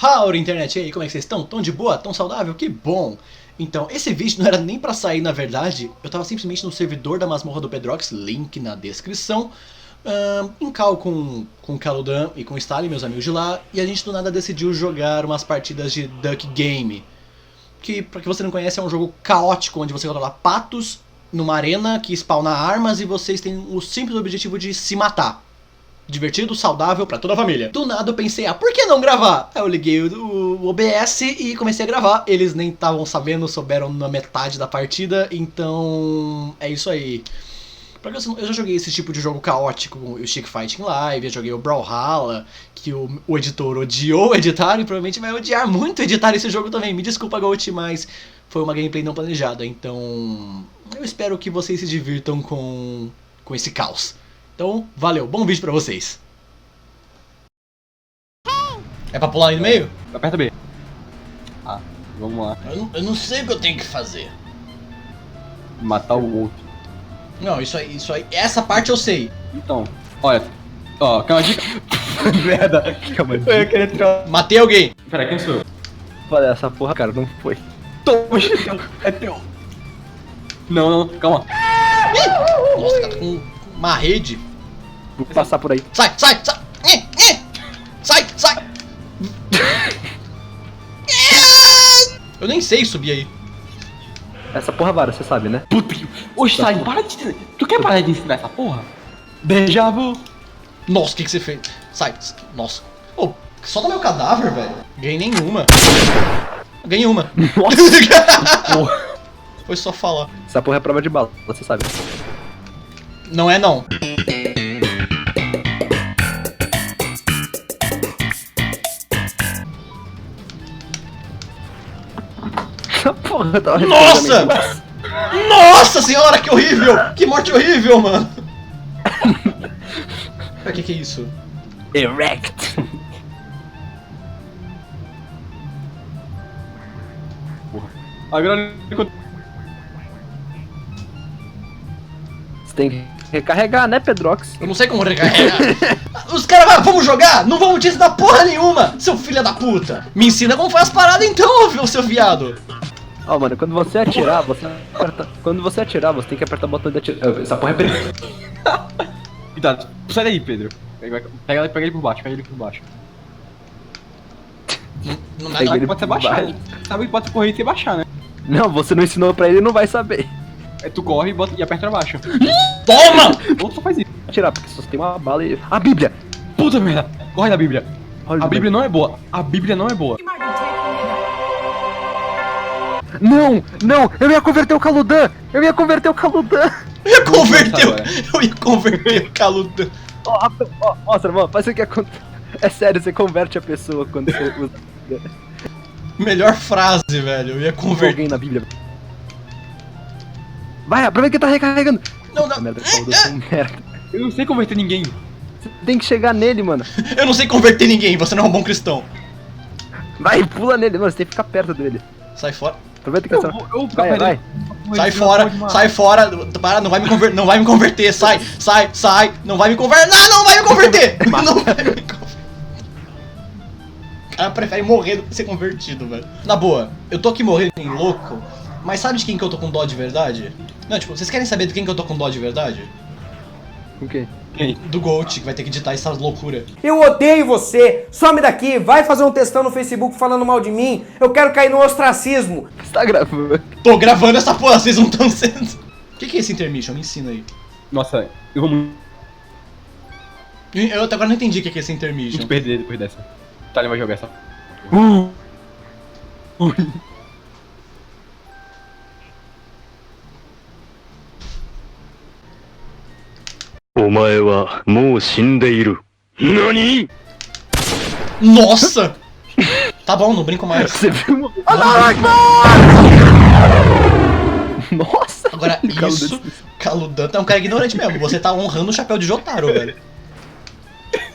Howdy, internet, e aí, como é que vocês estão? Tão de boa? Tão saudável? Que bom! Então, esse vídeo não era nem pra sair, na verdade. Eu tava simplesmente no servidor da masmorra do Pedrox, link na descrição, em call com o Caludan e com o Stalin, meus amigos de lá, e a gente do nada decidiu jogar umas partidas de Duck Game, que, pra quem você não conhece, é um jogo caótico, onde você controla patos numa arena que spawna armas e vocês têm o simples objetivo de se matar. Divertido, saudável pra toda a família. Do nada eu pensei, por que não gravar? Aí eu liguei o OBS e comecei a gravar. Eles nem estavam sabendo, souberam na metade da partida, então é isso aí. Eu já joguei esse tipo de jogo caótico, o Stick Fighting Live, eu joguei o Brawlhalla, que o editor odiou editar e provavelmente vai odiar muito editar esse jogo também. Me desculpa, Gold, mas foi uma gameplay não planejada, então eu espero que vocês se divirtam com esse caos. Então, valeu, bom vídeo pra vocês. É pra pular aí no meio? Aperta B. Ah, vamos lá. Eu não sei o que eu tenho que fazer. Matar o outro. Não, isso aí, essa parte eu sei. Então, olha. Ó, quer uma dica? Merda. Calma aí. Eu queria tirar. Matei alguém. Pera, quem sou eu? Olha, essa porra, cara, não foi. Toma, é teu. Não, calma. Nossa, cara, tá com uma rede. Vou passar por aí. Sai! Sai! Eu nem sei subir aí. Essa porra vara, você sabe, né? Puta que. Oxe, sai, para de. Tu quer parar de ensinar essa porra? Déjà vu. Nossa, o que você fez? Sai! Nossa. Ô, solta meu cadáver, velho. Ganhei nenhuma. Ganhei uma. Nossa. Foi só falar. Essa porra é prova de bala, você sabe. Não é não. Essa porra, eu tava Nossa! Nossa senhora, que horrível! Que morte horrível, mano! O que é isso? Erect! Agora. Você tem que recarregar, né, Pedrox? Eu não sei como recarregar. Os caras vamos jogar? Não vamos te ensinar porra nenhuma, seu filho da puta! Me ensina como faz as paradas então, seu viado! Ó, mano, quando você atirar, você aperta... Quando você atirar, você tem que apertar o botão de atirar. Essa porra é perigosa. Cuidado, sai daí, Pedro. Pega ele por baixo, Não dá Pega não. ele Pode ser por baixar. baixo. Sabe que pode ser correr e você baixar, né? Não, você não ensinou pra ele, não vai saber. Aí tu corre e aperta pra baixo. Toma! Ou só faz isso. Atirar, porque só tem uma bala e... A Bíblia! Puta merda! Corre da Bíblia. Olha A Bíblia não é boa. A Bíblia não é boa. Não! Eu ia converter o Caludan! Eu ia converter o Caludan. Ó, mostra, mano, faz o que acontece. É sério, você converte a pessoa quando você usa Melhor frase, velho. Eu ia converter. alguém na Bíblia. Vai, aproveita que tá recarregando. Não. Merda, Caludan, merda. Eu não sei converter ninguém. Você tem que chegar nele, mano. Eu não sei converter ninguém, você não é um bom cristão. Vai, pula nele, mano, você tem que ficar perto dele. Sai fora. Aproveita que Eu essa... vou Vai. Sai fora. Para, não vai me converter. Sai. Não vai me converter. Não vai me converter. Não vai me converter. O cara prefere morrer do que ser convertido, velho. Na boa, eu tô aqui morrendo em louco, mas sabe de quem que eu tô com dó de verdade? Não, tipo, vocês querem saber de quem que eu tô com dó de verdade? O quê? Do Gold, que vai ter que editar essa loucura. Eu odeio você! Some daqui! Vai fazer um textão no Facebook falando mal de mim! Eu quero cair no ostracismo! Você tá gravando? Tô gravando essa porra, vocês não estão sendo. O que é esse intermission? Me ensina aí. Nossa, eu vou Eu até agora não entendi o que é esse intermission. muito perder depois dessa. Tá, ele vai jogar essa. お前はもう死んでいる。何? Nossa! Tá bom, não brinco mais. Você viu? Nossa! Agora, isso, Caludan é um cara ignorante mesmo. Você tá honrando o chapéu de Jotaro, velho.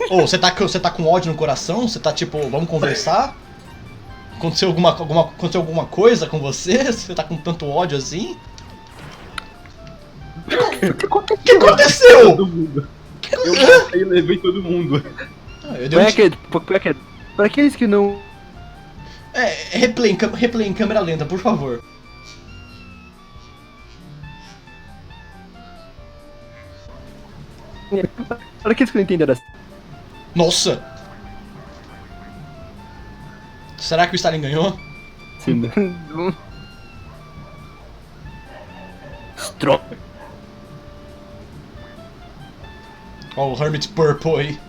Ou você tá com ódio no coração? Você tá tipo, vamos conversar? Aconteceu alguma coisa com você? Você tá com tanto ódio assim? O que aconteceu? Todo mundo. Eu levei todo mundo. Eu dei um Pra aqueles que não Replay em câmera lenta, por favor. Olha que eles que não entenderam. Nossa! Será que o Stalin ganhou? Sim. Strong. Ó, o Hermit Purple aí.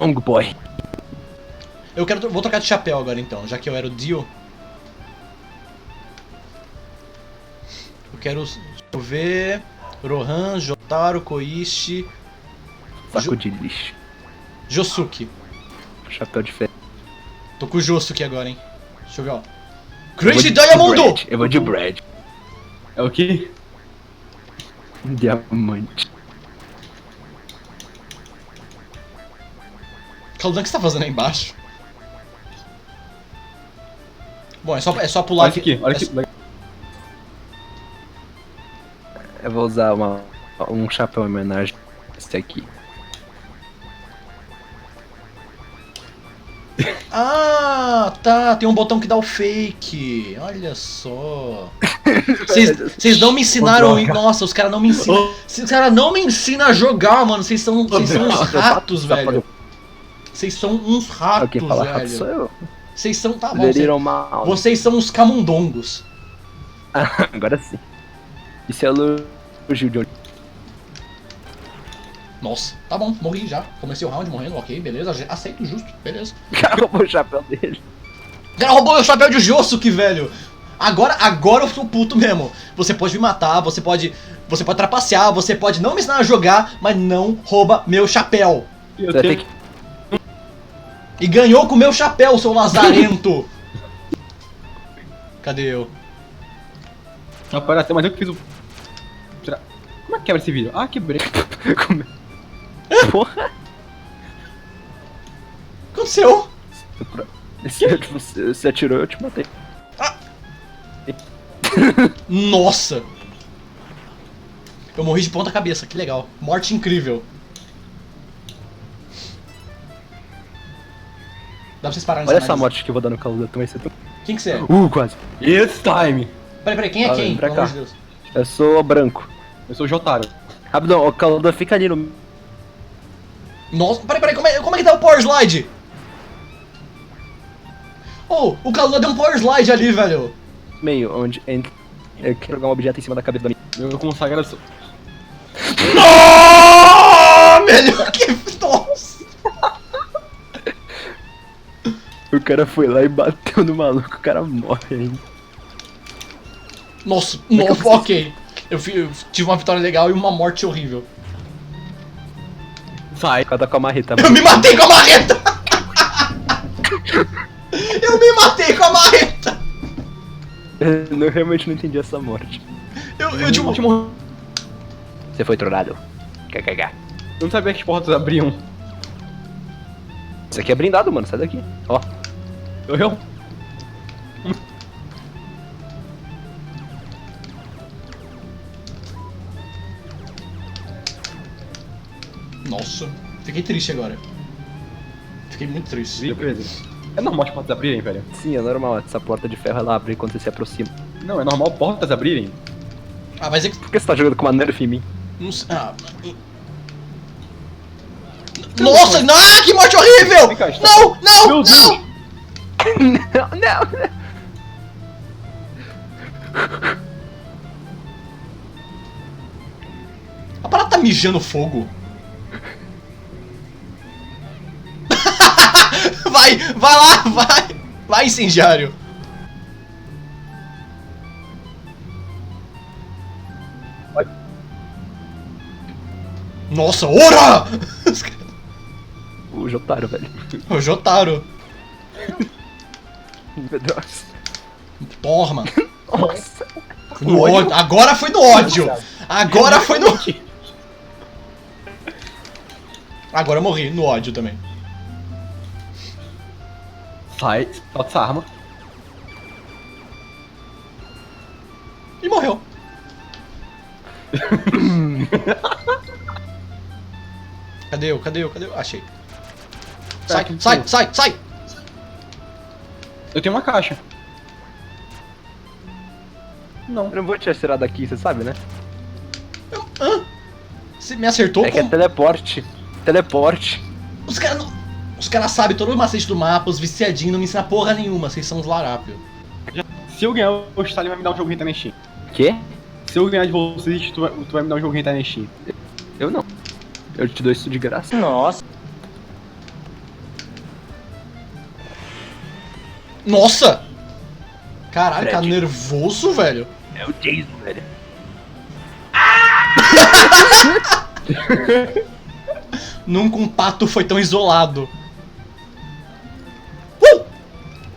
Long boy. Vou trocar de chapéu agora então, já que eu era o Dio. Eu quero ver... Rohan, Jotaro, Koichi... Saco de lixo. Josuke. Chapéu de ferro. Tô com o Josuke agora, hein. Deixa eu ver, ó. Crazy Diamondo! Eu vou de Brad. É o quê? Diamante. Claudan, o que você tá fazendo aí embaixo? Bom, é só pular Olha aqui, olha aqui. Eu vou usar um chapéu em homenagem a esse aqui. Ah, tá. Tem um botão que dá o fake. Olha só. Vocês não me ensinaram. Nossa, os caras não me ensinam. Os caras não me ensinam a jogar, mano. Vocês são uns ratos, velho. Vocês são uns ratos, Quem fala rato velho. sou eu. Vocês são. Tá bom. Aderiram mal. Vocês são uns camundongos. Agora sim. Isso é elogio de Nossa, tá bom, morri já. Comecei o round morrendo, ok, beleza. Aceito justo, beleza. O cara roubou o chapéu dele. O cara roubou meu chapéu de Josuke, velho. Agora eu sou puto mesmo. Você pode me matar, você pode trapacear, você pode não me ensinar a jogar, mas não rouba meu chapéu. Eu Você vai ter tenho... que... E ganhou com o meu chapéu, seu lazarento. Cadê eu? Ah, pera, mas eu que fiz o... Será... Como é que quebra esse vídeo? Ah, quebrei. Porra. O que aconteceu? Você atirou, eu te matei. Nossa. Eu morri de ponta cabeça, que legal. Morte incrível. Dá pra vocês pararem Olha nessa essa análise. morte que eu vou dar no calor também. Você tem... Quem que você é? Quase. It's time! Peraí, quem é quem? Vem pra Pelo amor cá. de Deus. Eu sou branco. Eu sou o Jotaro. Rapidão, o calor fica ali no... Nossa, peraí, como é que tá o power slide? Oh, o Kaluna deu um power slide ali, velho. meio, onde entra... Eu quero jogar um objeto em cima da cabeça da minha... Eu consagrado sou... Oh, melhor que... Nossa. O cara foi lá e bateu no maluco, o cara morre ainda. Nossa, ok. Eu tive uma vitória legal e uma morte horrível. Sai. O cara tá com a marreta. Eu me matei com a marreta! Eu me matei com a marreta! Eu realmente não entendi essa morte. Eu tipo... Você foi trollado. KKK. Eu não sabia que as portas abriam. Isso aqui é blindado, mano, sai daqui. Ó. Eu? Nossa, fiquei triste agora. Fiquei muito triste. Deu beleza. É normal as portas abrirem, velho? Sim, é normal, essa porta de ferro ela abre quando você se aproxima. Não, é normal portas abrirem. Ah, mas é que... Por que você tá jogando com uma Nerf em mim? Não sei... Nossa, não, que morte horrível! Vem cá, está- Não, não, Meu Deus! não! não. A parada tá mijando fogo. Vai lá, vai! Vai, incendiário! Nossa, ora! O Jotaro, velho. O Jotaro. Meu Deus. Porra, mano. Nossa. No ódio. Agora foi no ódio. Agora foi no... Agora eu morri no ódio também. Sai, solta essa arma. E morreu. Cadê eu? Achei. Sai, sai, sai, sai! Eu tenho uma caixa. Não. Eu não vou te atirar daqui, você sabe, né? Você me acertou É que é com... teleporte. Teleporte. Os caras não... Os caras sabem todo o macete do mapa, os viciadinhos não me ensinam porra nenhuma, vocês são uns larápio. Se eu ganhar, o Stalin vai me dar um jogo hentai na Steam. Quê? Se eu ganhar de vocês, tu vai me dar um jogo hentai na Steam. Eu não. Eu te dou isso de graça. Nossa! Caralho, tá Fred. nervoso, velho. É o Jason, velho. Nunca um pato foi tão isolado.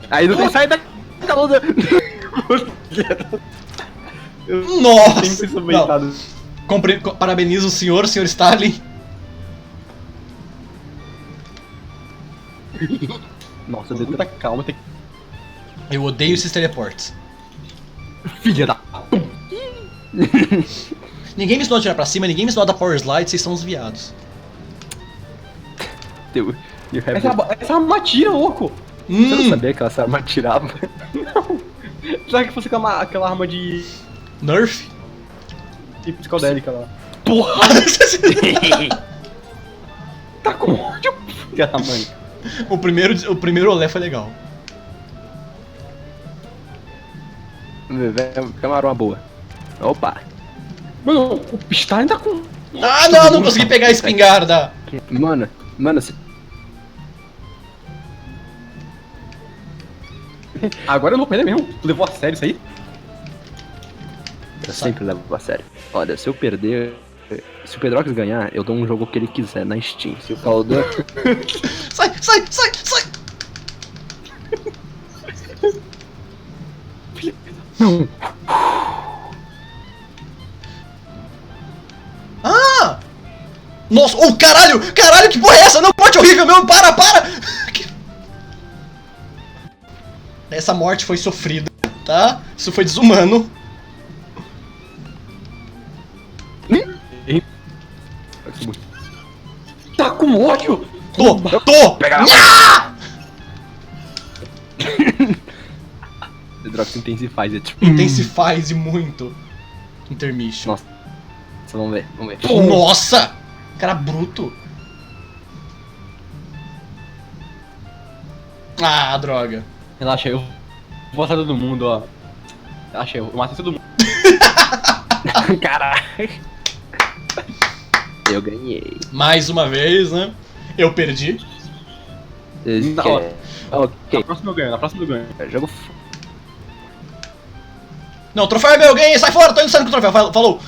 Aí não tem que sair da luta. Nossa! Sempre sou Não. beitado. Parabenizo o senhor Stalin. Nossa, Muita calma, tem Eu odeio esses teleportes. filha da... Ninguém me ensinou a atirar pra cima, ninguém me ensinou a dar power slide, vocês são uns viados. Teu. E o Essa arma atira, louco! Você não sabia que essa arma atirava? Será que fosse aquela arma de Nerf? psicodélica lá? Porra! Tá com ódio, filha da mãe. o primeiro olé foi legal. Vem uma arma boa. Opa. Mano, o Stalin tá com... Ah, não consegui pegar a espingarda! Mano, você... Agora eu não vou perder mesmo. Tu levou a sério isso aí? Eu sempre levo a sério. Olha, se eu perder... Se o Pedrox ganhar, eu dou um jogo que ele quiser na Steam. Se o Caldor... Sai! Não. Ah! Nossa, oh caralho! Caralho, que porra é essa? Não, morte horrível meu! Para! Essa morte foi sofrida, tá? Isso foi desumano. Tá com ódio! Tô! Pega Nha! Pedrox intensifies it. Intensifies e muito. Intermission. Nossa. Vamos ver. Nossa! Cara bruto. Ah, droga. Relaxa, eu vou matar todo mundo, ó. Relaxa, eu matei todo mundo. Caralho. Eu ganhei. Mais uma vez, né? Eu perdi. Na hora. Ok. Na próxima eu ganho. Jogo... Não, o troféu é meu, ganhei, sai fora, tô indo saindo com o troféu, falou.